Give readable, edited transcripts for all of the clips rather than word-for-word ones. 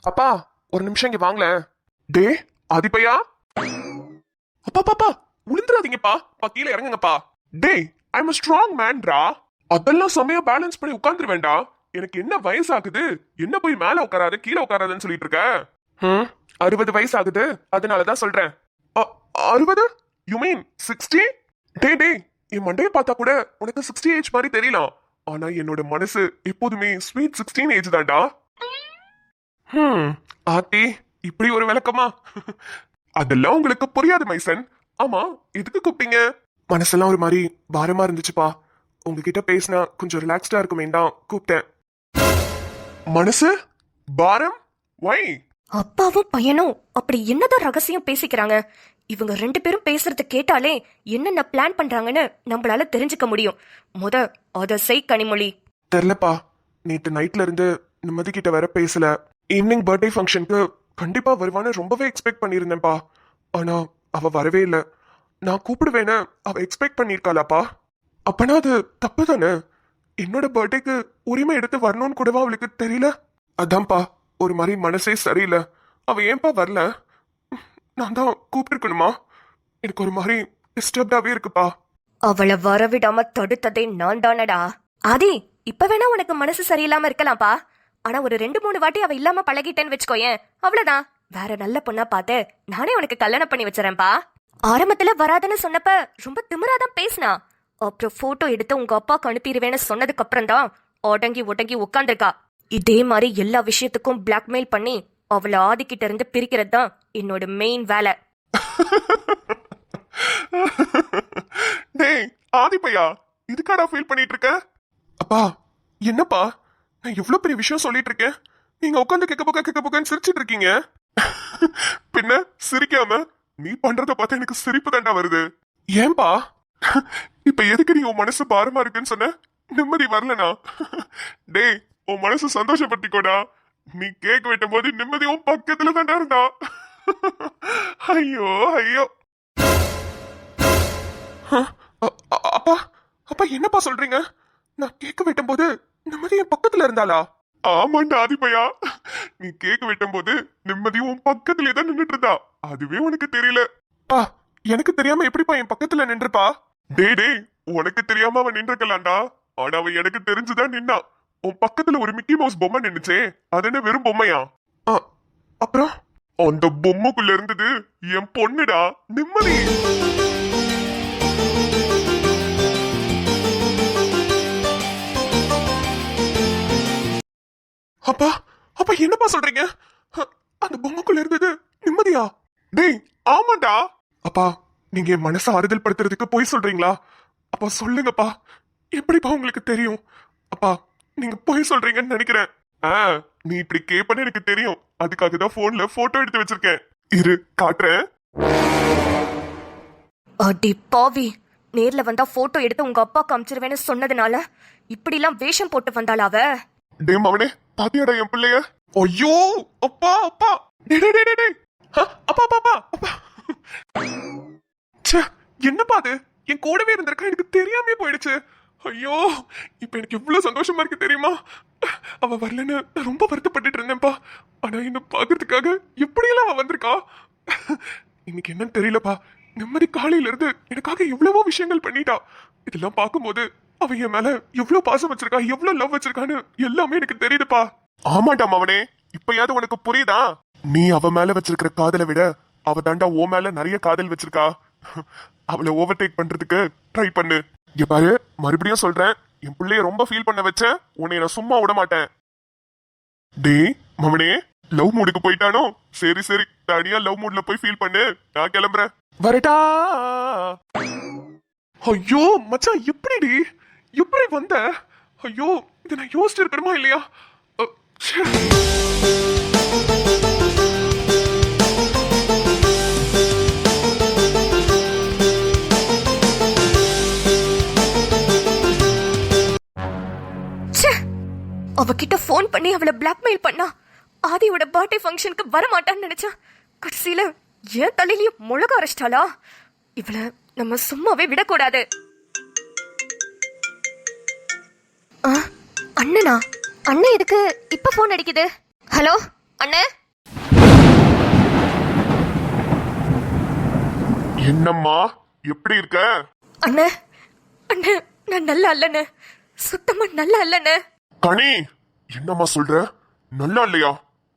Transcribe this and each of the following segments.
அப்பா ஒரு நிமிஷம் இங்க வாங்கல. டே ஆதிப்பையா, அப்பா பாப்பா உளுந்துராதீங்கப்பா, கீழே இறங்குங்கப்பா. டே ஐ எம் ஸ்ட்ராங் மேன்ரா. அதெல்லாம் செமையா பேலன்ஸ் பண்ணி உட்கார்ந்துரு வேண்டாம். எனக்கு என்ன வயசாகுது, என்ன போய் மேல உட்காராது கீழே உட்காராதுன்னு சொல்லிட்டு இருக்க? 60 வயசு ஆகுது, அதனாலதான் சொல்றேன். 60? You mean 60? டே டே என் மண்டைய பார்த்தா கூட உனக்கு 60 ஏஜ் மாதிரி தெரியலாம். ஆனா என்னோட மனசு எப்போதுமே ஸ்வீட் 16 ஏஜ் தான்டா. ஆத்தி இப்படி ஒரு விளக்கமா? அதெல்லாம் உங்களுக்கு புரியாது மைசன். ஆமா எதுக்கு கூப்பிட்டீங்க? மனசெல்லாம் ஒரு மாதிரி பாரமா இருந்துச்சுப்பா. உங்ககிட்ட பேசினா கொஞ்சம் ரிலாக்ஸ்டா இருக்குமே தான் கூப்பிட்டேன். மனசு பாரம்? வை? அப்பாவும் பையனும் அப்படி என்னதான் ரகசியம் பேசிக்கிறாங்க? இவங்க 2 பேரும் பேசுறத கேட்டாலே என்னென்ன பிளான் பண்றாங்கன்னு நம்மளால தெரிஞ்சுக்க முடியும். அத செய் கனிமொழி. தெரியலப்பா, நேற்று நைட்ல இருந்து நிம்மதி கிட்ட வர பேசல. ஈவினிங் பர்த்டே ஃபங்க்ஷனுக்கு கண்டிப்பா வருவான்னு ரொம்பவே எக்ஸ்பெக்ட் பண்ணியிருந்தேன்ப்பா. ஆனா அவ வரவே இல்லை. நான் கூப்பிடுவேன்னு அவ எக்ஸ்பெக்ட் பண்ணியிருக்காளாப்பா. அப்பனா அது தப்பு தானே? என்னோட பர்த்டேக்கு உரிமை எடுத்து வரணும்னு கூடவா அவளுக்கு தெரியல? அதான்ப்பா ஒரு மாதிரி மனசே சரியில்லை. அவ ஏன்பா வரல? நான் தான் கூப்பிட்டுருக்கணுமா? எனக்கு ஒரு மாதிரி டிஸ்டர்ப்டாவே இருக்குப்பா. அவளை வரவிடாம தடுத்ததே நான் தானடா. ஆதி, இப்ப வேணா உனக்கு மனசு சரியில்லாம இருக்கலாம்ப்பா. ஆனா ஒரு 2-3 வாட்டி அவ இல்லாம பழகிட்டேன்னு வச்சுக்கோயேன், அவ்வளவுதான். வேற நல்ல பொண்ணா பார்த்து நானே உனக்கு கல்யாணம் பண்ணி வச்சுறேன்ப்பா. ஆரம்பத்துல வராதுன்னு சொன்னப்ப ரொம்ப திமிராதான் பேசினா. அப்புறம் போட்டோ எடுத்து உங்க அப்பாக்கு அனுப்பிடுவேன்னு சொன்னதுக்கு அப்புறம் தான் ஒடங்கி உட்காந்துருக்கா. இதே மாதிரி எல்லா விஷயத்துக்கும் பிளாக்மெயில் பண்ணி அவளை ஆதிக்கிட்ட இருந்து பிரிக்கிறது தான் என்னோட மெயின் வேலை. டேய் ஆதிப்பையா, இதுக்காடா ஃபீல் பண்ணிட்டு இருக்க? அப்பா என்னப்பா, நான் எவ்வளவு பெரிய விஷயம் சொல்லிட்டு இருக்கேன், நீங்க உட்காந்து கேட்க போக்கன்னு சிரிச்சிட்டு இருக்கீங்க. பின்ன சிரிக்காம நீ பண்றத பார்த்தா எனக்கு சிரிப்பு தாண்டா வருது. ஏன்பா இப்ப எதுக்கு நீ உன் மனசு பாரமா இருக்குன்னு சொன்ன? நிம்மதி வரலனா? டேய் உன் மனசு சந்தோஷப்பட்டுக்கோடா. நீ கேக் வெட்டும் போது நிம்மதி உன் பக்கத்துல தாண்டா இருந்தா. ஐயோ ஐயோ. அப்பா அப்பா என்னப்பா சொல்றீங்க? நான் கேக் வெட்டும் போது நிம்மதி என் பக்கத்துல இருந்தாளா? ஆமாண்டா ஆதிப்பையா, நீ கேக் வெட்டும் போது நிம்மதி உன் பக்கத்திலே தான் நின்றுட்டு இருந்தா. அதுவே உனக்கு தெரியல. பா எனக்கு தெரியாம எப்படிப்பா என் பக்கத்துல நின்றுப்பா? டே உனக்கு தெரியாம அவன் நின்றுக்கலாம்டா. ஆனா அவன் எனக்கு தெரிஞ்சுதான் நின்னா. உன் பக்கத்துல ஒரு மிக்கி மவுஸ் பொம்மை நின்னுச்சே, அது என்ன வெறும் பொம்மையா? அப்புறம் அந்த பொம்மைக்குள்ள இருந்தது என் பொண்ணுடா, நிம்மதி. அப்பா அப்பா என்னப்பா சொல்றீங்க? அந்த பொம்மைக்குள்ள இருந்தது நிம்மதியா? டேய் ஆமாண்டா. அப்பா நீங்க என் மனசை ஆறுதல் படுத்துறதுக்கு போய் சொல்றீங்களா? அப்பா சொல்லுங்கப்பா, எப்படிப்பா உங்களுக்கு தெரியும்? அப்பா நீங்க போய் சொல்றீங்கன்னு நினைக்கிறேன். நீ இப்படி கேப்பன்னு எனக்கு தெரியும். அதுக்காக தான் போன்ல போட்டோ எடுத்து வச்சிருக்கேன். இரு காட்டுறேன். அடி பாவி, நேர்ல வந்தா போட்டோ எடுத்து உங்க அப்பா காமிச்சிருவேன்னு சொன்னதுனால இப்படி எல்லாம் வேஷம் போட்டு வந்தாளா அவ? டே மவனே, பாத்தியாடா என் பிள்ளைய? ஐயோ அப்பா அப்பா. அப்பா அப்பா அப்பா. என்னப்பா அது? என் கூடவே இருந்திருக்கா, எனக்கு தெரியாமே போயிடுச்சு. ஐயோ இப்ப எனக்கு எவ்வளவு சந்தோஷமா இருக்கு தெரியுமா? அவ வரலன்னு நான் ரொம்ப வருத்தப்பட்டுட்டு இருந்தேன்ப்பா. ஆனா என்ன பாக்குறதுக்காக எப்படியெல்லாம் அவ வந்திருக்கா. இன்னைக்கு என்னன்னு தெரியலப்பா, நிம்மதி காலையில இருந்து எனக்காக எவ்வளவோ விஷயங்கள் பண்ணிட்டா. இதெல்லாம் பார்க்கும்போது அவ என் மேல எவ்வளவு பாசம் வச்சிருக்கா, எவ்வளவு லவ் வச்சிருக்கான்னு எல்லாமே எனக்கு தெரியுதுப்பா. ஆமாண்டா மவனே, இப்பயாவது உனக்கு புரியுதா? நீ அவ மேல வச்சிருக்கிற காதலை விட அவ தாண்டா ஓ மேல நிறைய காதல் வச்சிருக்கா. அவளை ஓவர்டேக் பண்றதுக்கு ட்ரை பண்ணு. இங்க பாரு, மறுபடியும் சொல்றேன், என் பிள்ளைய ரொம்ப ஃபீல் பண்ண வச்ச உன்னை நான் சும்மா விட மாட்டேன். டே மவனே, லவ் மூடுக்கு போயிட்டானோ? சரி சரி, தனியா லவ் மூட்ல போய் ஃபீல் பண்ணு. நான் கிளம்புறேன், வரட்டா. ஐயோ மச்சான், எப்படி எப்படி வந்த? ஐயோ இதை நான் யோசிச்சு இருக்கணுமா இல்லையா? அவகிட்ட போன் பண்ணி அவளை பிளாக்மெயில் பண்ணா ஆதியோட பர்த்டே ஃபங்க்ஷனுக்கு வரமாட்டான்னு நினைச்சா கடைசியில ஏன் தலையிலயும் முழக அரைச்சிட்டாளா? இவளை நம்ம சும்மாவே விடக்கூடாது. அண்ணனா? அண்ணன் எதுக்கு இப்ப போன் அடிக்குது? ஹலோ அண்ணே என்னம்மா எப்படி இருக்க? அண்ணே அண்ணே நான் நல்லா இல்லண்ணே, சுத்தமா நல்லா இல்லண்ணே. கனி, என்னம்மா சொல்ற? நல்லா இல்லையா?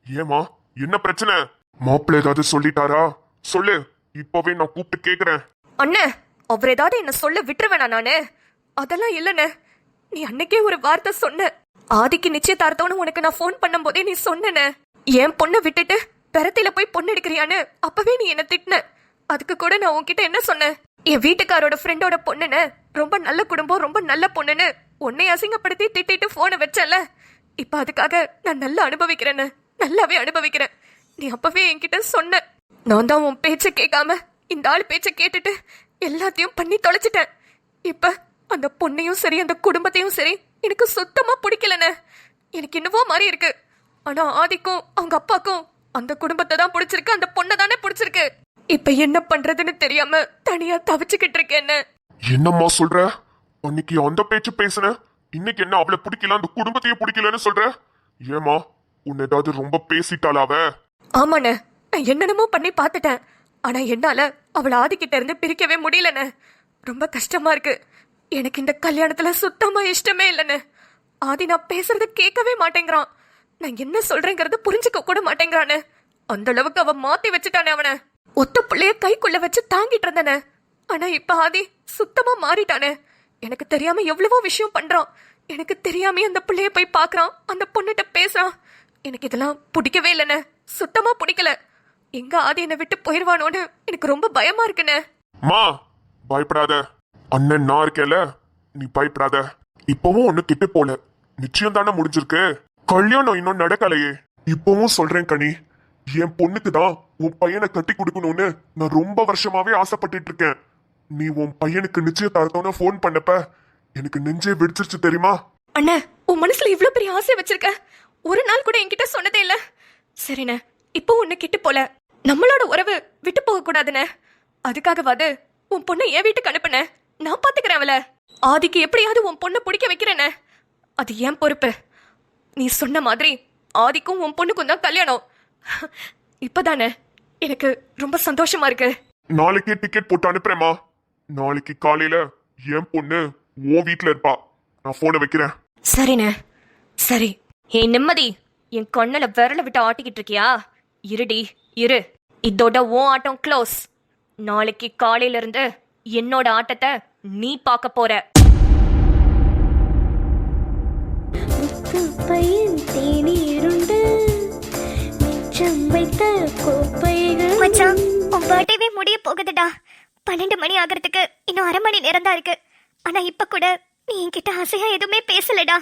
ஏமா, என்ன பிரச்சனை? மாப்பிள்ள ஏதாவது சொல்லிட்டாரா? சொல்லு, இப்பவே நான் கூப்பிட்டு கேக்குறேன். அண்ணே அவர் ஏதாவது என்ன சொல்ல விட்டுருவேனா நானு? அதெல்லாம் இல்லண்ணே. நீ அன்னைக்கே ஒரு வார்த்தை சொன்ன, ஆதிக்கு நிச்சயதார்த்தம்னு உனக்கு நான் ஃபோன் பண்ணும் போதே நீ சொன்னேனே, என் பொண்ணை விட்டுட்டு பெரத்தில போய் பொண்ணு எடுக்கிறியான்னு. அப்பவே நீ என்ன திட்டின. அதுக்கு கூட நான் உன்கிட்ட என்ன சொன்னேன்? என் வீட்டுக்காரோட ஃப்ரெண்டோட பொண்ணுன்னு, ரொம்ப நல்ல குடும்பம், ரொம்ப நல்ல பொண்ணுன்னு உன்னை அசிங்கப்படுத்தி திட்டிட்டு போனை வச்சல. இப்ப அதுக்காக நான் நல்லா அனுபவிக்கிறேன்னு, நல்லாவே அனுபவிக்கிறேன். நீ அப்பவே என்கிட்ட சொன்ன. நான் தான் உன் பேச்ச கேட்காம இந்த ஆள் பேச்ச கேட்டுட்டு எல்லாத்தையும் பண்ணி தொலைச்சிட்டேன். இப்ப அந்த பொண்ணையும் சரி அந்த குடும்பத்தையும் சரி எனக்கு சுத்தமா பிடிக்கலண்ணே. எனக்கு என்னவோ மாதிரி இருக்கு. ஆனா ஆதிக்கும் அவங்க அப்பாக்கும் அந்த குடும்பத்தை தான் பிடிச்சிருக்கு, அந்த பொண்ணை தானே பிடிச்சிருக்கு. இப்ப என்ன பண்றதுன்னு தெரியாம தனியா தவிச்சுக்கிட்டு இருக்கேன்னு. என்னம்மா சொல்ற? அன்னைக்கு அந்த பேச்சு பேசுன, இன்னைக்கு என்ன அவளை பிடிக்கல, அந்த குடும்பத்தையே பிடிக்கலன்னு சொல்ற? ஏமா, உன்னை ஏதாவது ரொம்ப பேசிட்டாளா அவ? ஆமாண்ணே, நான் என்னென்னமோ பண்ணி பார்த்துட்டேன். ஆனா என்னால அவளை ஆதிக்கிட்ட இருந்து பிரிக்கவே முடியலண்ணே. ரொம்ப கஷ்டமா இருக்கு. எனக்கு இந்த கல்யாணத்துல சுத்தமா இஷ்டமே இல்லைண்ணே. ஆதி நான் பேசுறத கேட்கவே மாட்டேங்கிறான். நான் என்ன சொல்றேங்கிறத புரிஞ்சுக்க கூட மாட்டேங்கிறானே. அந்த அளவுக்கு அவ மாத்தி வச்சுட்டானே அவனை. ஒத்த பிள்ளைய கைக்குள்ள வச்சு தாங்கிட்டு இருந்தனே. ஆனா இப்ப ஆதி சுத்தமா மாறிட்டானே. எனக்கு தெரியாம எவ்வளவோ விஷயம் பண்றான். எனக்கு தெரியாம அந்த பிள்ளைய போய் பாக்குறான், அந்த பொண்ணுகிட்ட பேசுறான். எனக்கு இதெல்லாம் பிடிக்கவே இல்லைண்ணே, சுத்தமா பிடிக்கல. எங்க ஆதி என்னை விட்டு போயிருவானோன்னு எனக்கு ரொம்ப பயமா இருக்குண்ணே. மா, பயப்படாத. அண்ணன் நான் இருக்கேல, நீ பயப்படாத. இப்பவும் ஒண்ணு கிட்ட போல, நிச்சயம் தானே முடிஞ்சிருக்கு. கல்யாணம் இன்னும் நடக்கலையே. இப்பவும் சொல்றேன் கனி, என் பொண்ணுக்கு தான் உன் பையனை கட்டி கொடுக்கணும்னு நான் ரொம்ப வருஷமாவே ஆசைப்பட்டுட்டு இருக்கேன். நீ உன் பையனுக்கு நிச்சயதார்த்தம்னு ஃபோன் பண்ணப்ப எனக்கு நெஞ்சே வெடிச்சிருச்சு தெரியுமா? அண்ணே, உன் மனசுல இவ்ளோ பெரிய ஆசை வச்சிருக்க, ஒரு நாள் கூட என்கிட்ட சொன்னதே இல்ல. சரிண்ணே, இப்போ உன்னை கிட்டு போல, நம்மளோட உறவு விட்டு போக கூடாதுண்ணே. அதுக்காகவாது உன் பொண்ணை என் வீட்டுக்கு அனுப்புன, நான் பாத்துக்கிறேன் அவளை. ஆதிக்கு எப்படியாவது உன் பொண்ணை பிடிக்க வைக்கிறேன்னு, அது என் பொறுப்பு. நீ சொன்ன மாதிரி ஆதிக்கும் உன் பொண்ணுக்கும் தான் கல்யாணம். இப்பதானே எனக்கு ரொம்ப சந்தோஷமா இருக்கு. நாளைக்கே டிக்கெட் போட்டு அனுப்புறேம்மா. நாளைக்கு காலையில என் பொண்ணு உன் வீட்டுல இருப்பா. நான் போனை வைக்கிறேன். சரிண்ணே, சரி. ஏ நிம்மதி, என் கண்ணுல விரல விட்டு ஆட்டிக்கிட்டு இருக்கியா? இருடி இரு, இதோட உன் ஆட்டம் க்ளோஸ். நாளைக்கு காலையில இருந்து என்னோட ஆட்டத்தை நீ பார்க்க போற. மச்சான், உன் பர்த்டேவே முடிய போகுதுடா. 12 மணி ஆகிறதுக்கு இன்னும் அரை மணி நேரம் தான் இருக்கு. ஆனா இப்ப கூட நீ என்கிட்ட ஆசையா எதுவுமே பேசலடா.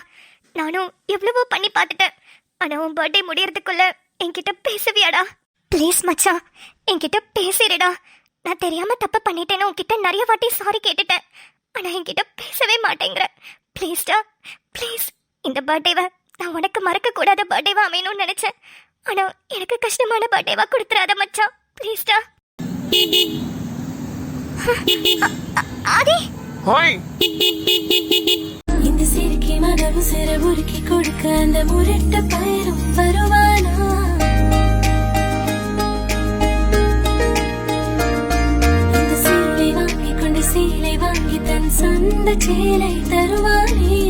நானும் எவ்வளவோ பண்ணி பார்த்துட்டேன். ஆனா உன் பர்த்டே முடியறதுக்குள்ள என்கிட்ட பேசுவியாடா? ப்ளீஸ் மச்சான், என்கிட்ட பேசிடுடா. நான் தெரியாம தப்பு பண்ணிட்டேன்னு உன்கிட்ட நிறைய வாட்டி சாரி கேட்டுட்டேன். ஆனா என்கிட்ட பேசவே மாட்டேங்கிற. ப்ளீஸ்டா, ப்ளீஸ். இந்த பர்த்டேவை நான் உனக்கு மறக்க கூடாத பர்த்டேவா அமையணும்னு நினைச்சேன். ஆனா எனக்கு கஷ்டமான பர்த்டேவா கொடுத்துறாத மச்சான், ப்ளீஸ்டா. ஆதி, ஹாய். இந்த சிறுக்கி மனவு சிறு முறுக்கி கொடுக்க அந்த முரட்ட பயிரும் வருவானா? இந்த சீலை வாங்கி கொண்டு சீலை வாங்கி தன் சொந்த சேலை தருவானே.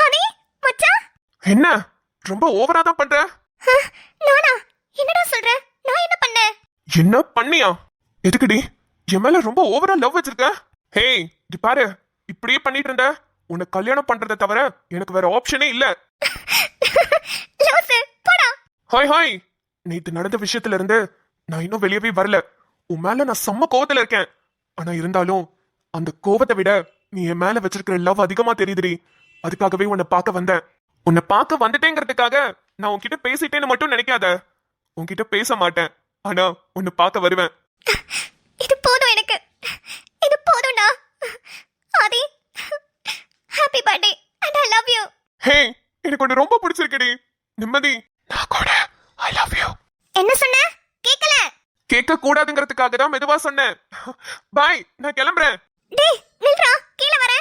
ஆதி மச்சான். என்ன ரொம்ப ஓவரா தான் பண்ற? நானா? என்னடா சொல்ற? நான் என்ன பண்ணேன்? என்ன பண்ணியா? எதுக்குடி என் மேல ரொம்ப ஓவரா லவ் வச்சிருக்க? ஹே, இது பாரு, இப்படியே பண்ணிட்டு இருந்த உன்னை கல்யாணம் பண்றதை தவிர எனக்கு வேற ஆப்ஷனே இல்ல. லூசு, போடா. Hi hi. நேத்து நடந்த விஷயத்துல இருந்து நான் இன்னும் வெளியவே வரல. உன் மேல நான் செம்ம கோவத்துல இருக்கேன். ஆனா இருந்தாலும் அந்த கோவத்தை விட நீ என் மேல வச்சிருக்கிற லவ் அதிகமா தெரியுதுடி. அதுக்காகவே உன்னை பார்க்க வந்தேன். உன்னை பார்க்க வந்துட்டேங்கிறதுக்காக நான் உன்கிட்ட பேசிட்டேன்னு மட்டும் நினைக்காத. உன்கிட்ட பேச மாட்டேன், ஆனா உன்னை பார்க்க வருவேன். இது போதும் எனக்கு. இது போதும்டா. Aadhi, happy birthday and I love you. Hey, எனக்கு உன்னை ரொம்ப பிடிச்சிருக்குடி. நிம்மதி, நான் கூட ஐ லவ் யூ. என்ன சொன்ன? கேக்கல. கேட்க கூடாதுங்கிறதுக்காக தான் மெதுவா சொன்னேன். பாய், நான் கிளம்புறேன். டேய் நில்றா, கீழ வர.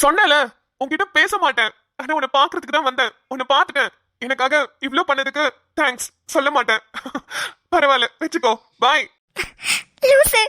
சொன்னல உன்கிட்ட பேச மாட்டேன். ஆனா உன்னை பாக்குறதுக்கு தான் வந்தேன். உன்னை பாத்துட்டேன். எனக்காக இவ்ளோ பண்ணதுக்கு தேங்க்ஸ் சொல்ல மாட்டேன். பரவாயில்ல, வச்சுக்கோ. பாய். லூசு.